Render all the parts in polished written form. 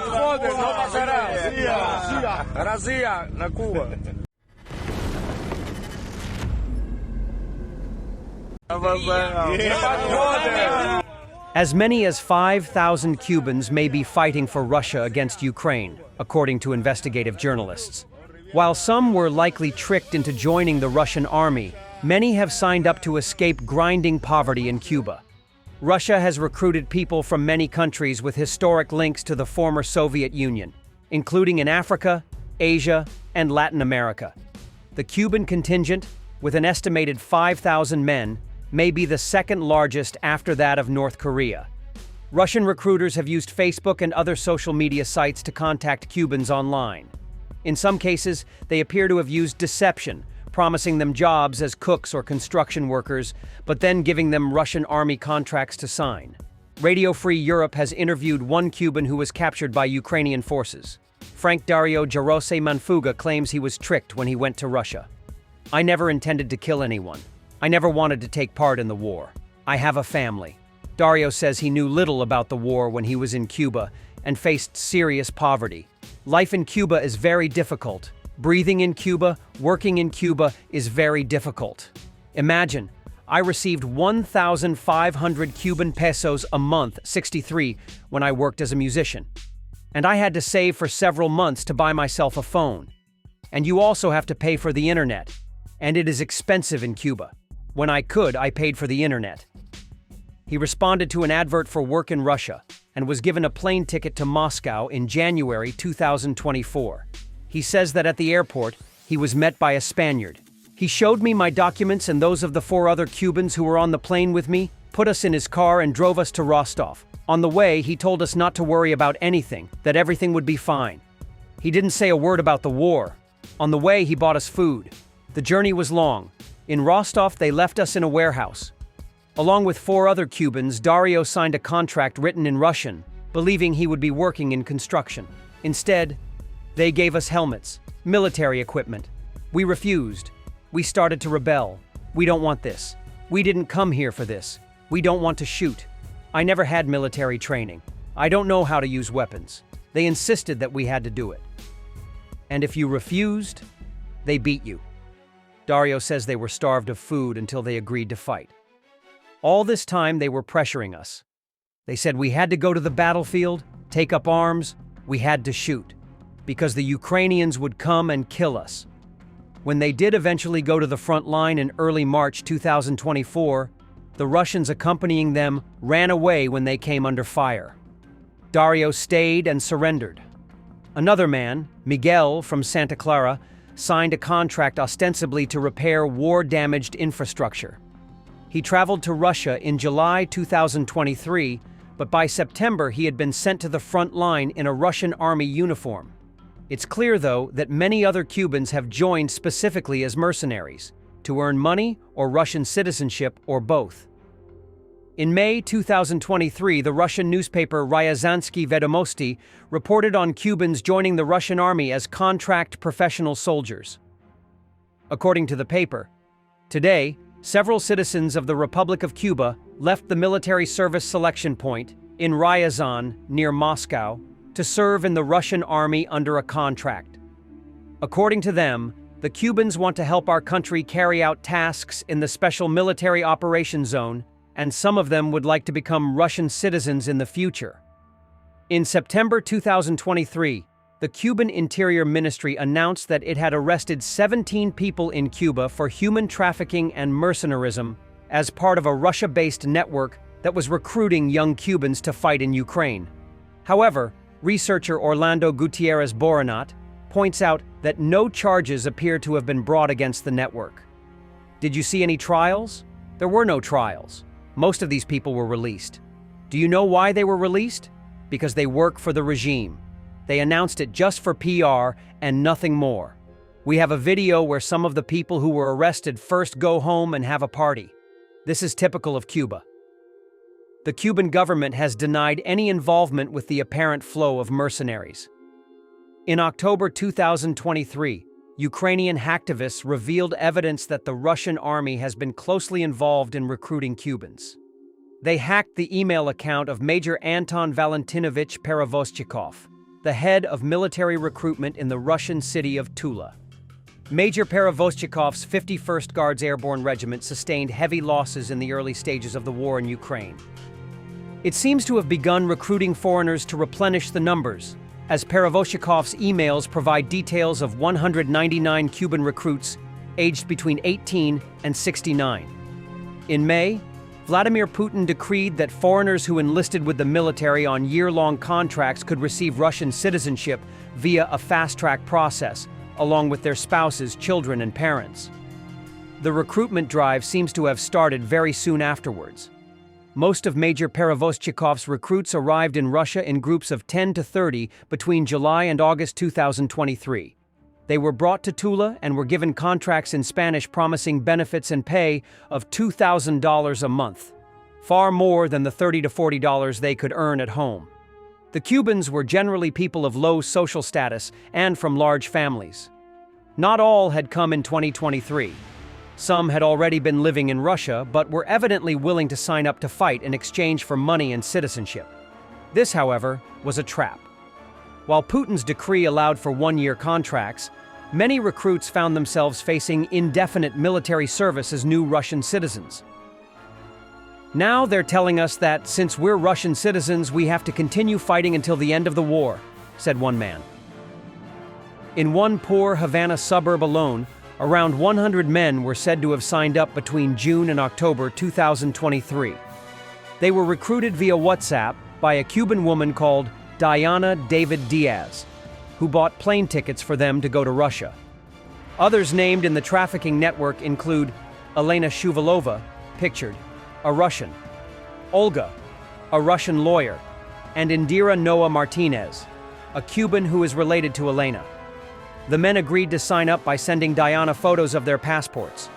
joder, no pasará. Razia na Cuba. As many as 5,000 Cubans may be fighting for Russia against Ukraine, according to investigative journalists. While some were likely tricked into joining the Russian army, many have signed up to escape grinding poverty in Cuba. Russia has recruited people from many countries with historic links to the former Soviet Union, including in Africa, Asia, and Latin America. The Cuban contingent, with an estimated 5,000 men, may be the second largest after that of North Korea. Russian recruiters have used Facebook and other social media sites to contact Cubans online. In some cases, they appear to have used deception, promising them jobs as cooks or construction workers, but then giving them Russian army contracts to sign. Radio Free Europe has interviewed one Cuban who was captured by Ukrainian forces. Frank Dario Jarose Manfuga claims he was tricked when he went to Russia. "I never intended to kill anyone. I never wanted to take part in the war. I have a family." Dario says he knew little about the war when he was in Cuba and faced serious poverty. Life in Cuba is very difficult. Breathing in Cuba, working in Cuba is very difficult. Imagine, I received 1,500 Cuban pesos a month, 63, when I worked as a musician. And I had to save for several months to buy myself a phone. And you also have to pay for the internet. And it is expensive in Cuba. When I could, I paid for the internet. He responded to an advert for work in Russia and was given a plane ticket to Moscow in January 2024. He says that at the airport, he was met by a Spaniard. He showed me my documents and those of the 4 other Cubans who were on the plane with me, put us in his car and drove us to Rostov. On the way, he told us not to worry about anything, that everything would be fine. He didn't say a word about the war. On the way, he bought us food. The journey was long. In Rostov, they left us in a warehouse. Along with 4 other Cubans, Dario signed a contract written in Russian, believing he would be working in construction. Instead, they gave us helmets, military equipment. We refused. We started to rebel. We don't want this. We didn't come here for this. We don't want to shoot. I never had military training. I don't know how to use weapons. They insisted that we had to do it. And if you refused, they beat you. Dario says they were starved of food until they agreed to fight. All this time, they were pressuring us. They said we had to go to the battlefield, take up arms, we had to shoot, because the Ukrainians would come and kill us. When they did eventually go to the front line in early March 2024, the Russians accompanying them ran away when they came under fire. Dario stayed and surrendered. Another man, Miguel from Santa Clara, signed a contract ostensibly to repair war-damaged infrastructure. He traveled to Russia in July 2023, but by September he had been sent to the front line in a Russian army uniform. It's clear, though, that many other Cubans have joined specifically as mercenaries, to earn money or Russian citizenship or both. In May 2023, the Russian newspaper Ryazansky Vedomosti reported on Cubans joining the Russian army as contract professional soldiers. According to the paper, today, several citizens of the Republic of Cuba left the military service selection point in Ryazan, near Moscow, to serve in the Russian army under a contract. According to them, the Cubans want to help our country carry out tasks in the Special Military Operations Zone, and some of them would like to become Russian citizens in the future. In September 2023, the Cuban Interior Ministry announced that it had arrested 17 people in Cuba for human trafficking and mercenarism as part of a Russia-based network that was recruiting young Cubans to fight in Ukraine. However, researcher Orlando Gutierrez Boronat points out that no charges appear to have been brought against the network. Did you see any trials? There were no trials. Most of these people were released. Do you know why they were released? Because they work for the regime. They announced it just for PR and nothing more. We have a video where some of the people who were arrested first go home and have a party. This is typical of Cuba. The Cuban government has denied any involvement with the apparent flow of mercenaries. In October 2023, Ukrainian hacktivists revealed evidence that the Russian army has been closely involved in recruiting Cubans. They hacked the email account of Major Anton Valentinovich Perevoschikov, the head of military recruitment in the Russian city of Tula. Major Perevoschnikov's 51st Guards Airborne Regiment sustained heavy losses in the early stages of the war in Ukraine. It seems to have begun recruiting foreigners to replenish the numbers, as Perevoschnikov's emails provide details of 199 Cuban recruits aged between 18 and 69. In May, Vladimir Putin decreed that foreigners who enlisted with the military on year-long contracts could receive Russian citizenship via a fast-track process, along with their spouses, children, and parents. The recruitment drive seems to have started very soon afterwards. Most of Major Perevoschnikov's recruits arrived in Russia in groups of 10 to 30 between July and August 2023. They were brought to Tula and were given contracts in Spanish promising benefits and pay of $2,000 a month, far more than the $30 to $40 they could earn at home. The Cubans were generally people of low social status and from large families. Not all had come in 2023. Some had already been living in Russia, but were evidently willing to sign up to fight in exchange for money and citizenship. This, however, was a trap. While Putin's decree allowed for one-year contracts, many recruits found themselves facing indefinite military service as new Russian citizens. Now they're telling us that since we're Russian citizens, we have to continue fighting until the end of the war, said one man. In one poor Havana suburb alone, around 100 men were said to have signed up between June and October 2023. They were recruited via WhatsApp by a Cuban woman called Diana David Diaz, who bought plane tickets for them to go to Russia. Others named in the trafficking network include Elena Shuvalova, pictured, a Russian, Olga, a Russian lawyer, and Indira Noa Martinez, a Cuban who is related to Elena. The men agreed to sign up by sending Diana photos of their passports.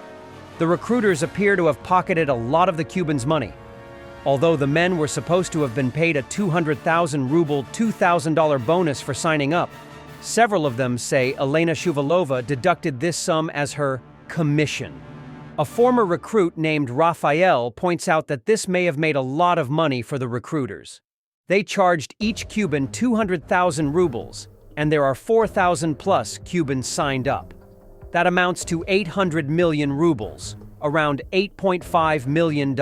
The recruiters appear to have pocketed a lot of the Cubans' money. Although the men were supposed to have been paid a 200,000 ruble $2,000 bonus for signing up, several of them say Elena Shuvalova deducted this sum as her commission. A former recruit named Rafael points out that this may have made a lot of money for the recruiters. They charged each Cuban 200,000 rubles, and there are 4,000 plus Cubans signed up. That amounts to 800 million rubles, around $8.5 million.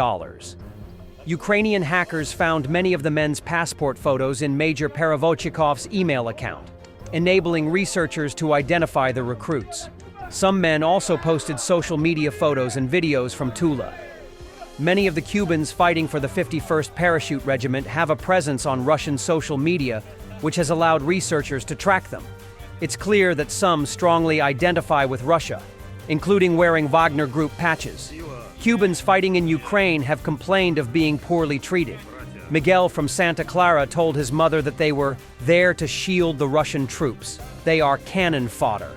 Ukrainian hackers found many of the men's passport photos in Major Perevoschnikov's email account, enabling researchers to identify the recruits. Some men also posted social media photos and videos from Tula. Many of the Cubans fighting for the 51st Parachute Regiment have a presence on Russian social media, which has allowed researchers to track them. It's clear that some strongly identify with Russia, including wearing Wagner Group patches. Cubans fighting in Ukraine have complained of being poorly treated. Miguel from Santa Clara told his mother that they were there to shield the Russian troops. They are cannon fodder.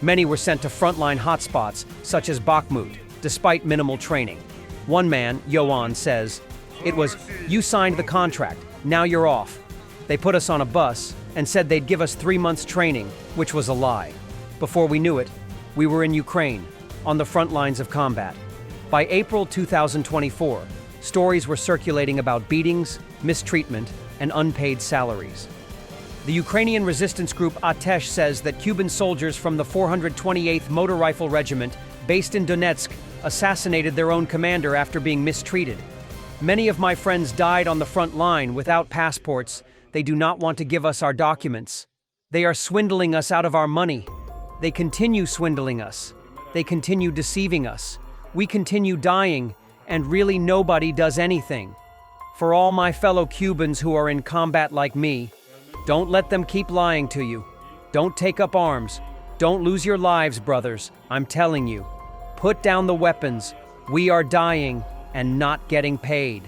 Many were sent to frontline hotspots, such as Bakhmut, despite minimal training. One man, Yoan, says, "It was, you signed the contract, now you're off. They put us on a bus and said they'd give us 3 months training, which was a lie. Before we knew it, we were in Ukraine, on the front lines of combat." By April 2024, stories were circulating about beatings, mistreatment, and unpaid salaries. The Ukrainian resistance group Atesh says that Cuban soldiers from the 428th Motor Rifle Regiment, based in Donetsk, assassinated their own commander after being mistreated. "Many of my friends died on the front line without passports. They do not want to give us our documents. They are swindling us out of our money. They continue swindling us. They continue deceiving us. We continue dying, and really nobody does anything. For all my fellow Cubans who are in combat like me, don't let them keep lying to you. Don't take up arms. Don't lose your lives, brothers. I'm telling you. Put down the weapons. We are dying and not getting paid."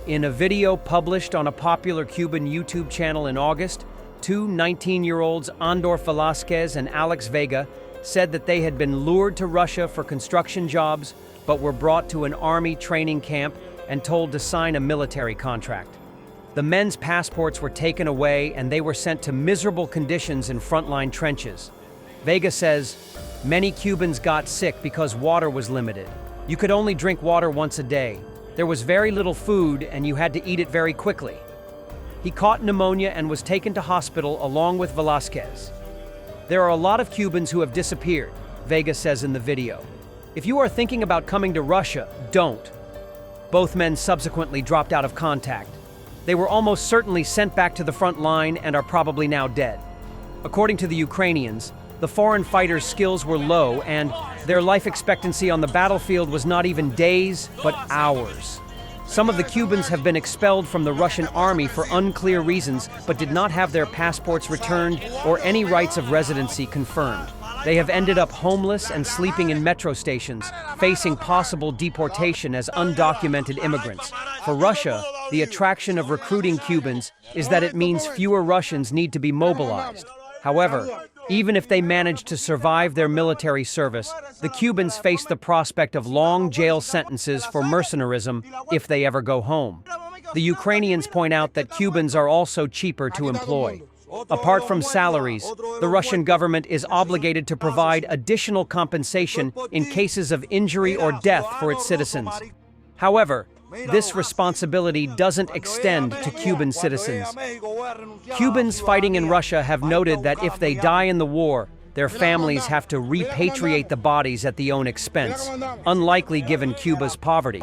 In a video published on a popular Cuban YouTube channel in August, two 19-year-olds, Andor Velasquez and Alex Vega, said that they had been lured to Russia for construction jobs, but were brought to an army training camp and told to sign a military contract. The men's passports were taken away and they were sent to miserable conditions in frontline trenches. Vega says, "Many Cubans got sick because water was limited. You could only drink water once a day. There was very little food and you had to eat it very quickly." He caught pneumonia and was taken to hospital along with Velázquez. There are a lot of Cubans who have disappeared, Vega says in the video. If you are thinking about coming to Russia, don't. Both men subsequently dropped out of contact. They were almost certainly sent back to the front line and are probably now dead. According to the Ukrainians, the foreign fighters' skills were low and their life expectancy on the battlefield was not even days, but hours. Some of the Cubans have been expelled from the Russian army for unclear reasons, but did not have their passports returned or any rights of residency confirmed. They have ended up homeless and sleeping in metro stations, facing possible deportation as undocumented immigrants. For Russia, the attraction of recruiting Cubans is that it means fewer Russians need to be mobilized. However, even if they manage to survive their military service, the Cubans face the prospect of long jail sentences for mercenarism if they ever go home. The Ukrainians point out that Cubans are also cheaper to employ. Apart from salaries, the Russian government is obligated to provide additional compensation in cases of injury or death for its citizens. However, this responsibility doesn't extend to Cuban citizens. Cubans fighting in Russia have noted that if they die in the war, their families have to repatriate the bodies at their own expense, unlikely given Cuba's poverty.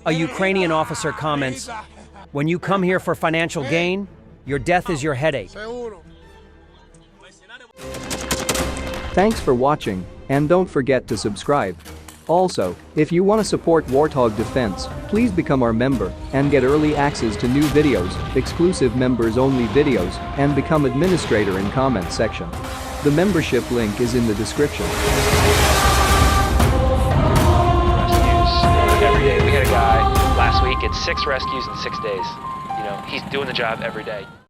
A Ukrainian officer comments, "When you come here for financial gain, your death is your headache." Thanks for watching, and don't forget to subscribe. Also, if you want to support Warthog Defense, please become our member and get early access to new videos, exclusive members-only videos, and become administrator in comment section. The membership link is in the description. Rescues every day. We had a guy last week, it's 6 rescues in 6 days. You know, he's doing the job every day.